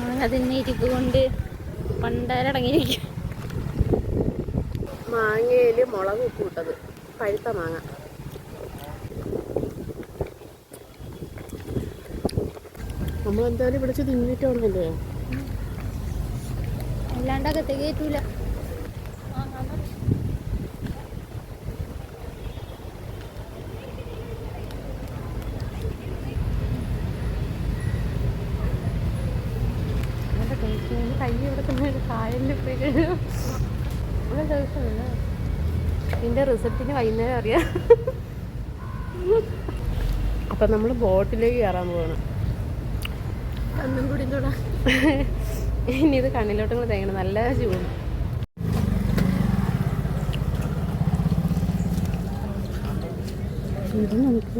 മാങ്ങ തന്നെ ഇരിപ്പ് കൊണ്ട് പണ്ടാരടങ്ങിയിരിക്കും. മാങ്ങയിൽ മുളക് ഉപ്പ് ഇട്ടത് പഴുത്ത മാങ്ങ. നമ്മളെന്തായാലും വിളിച്ച് തിന്നിട്ടോന്നല്ലേ, അല്ലാണ്ടൊക്കെ തികയറ്റൂല. കൈ ഇവിടെ തന്നെ കായലിൽ പോയി കഴിയും. ഇതിൻ്റെ റിസൾട്ടിന് വൈകുന്നേരം അറിയാം. അപ്പം നമ്മൾ ബോട്ടിലേക്ക് കയറാൻ പോവാണ്. ഒന്നും കൂടി തൊടാ. ഇനി ഇത് കണ്ണിലോട്ടും കൂടെ തേങ്ങണം. നല്ല ചൂട്. ഇത് നമുക്ക്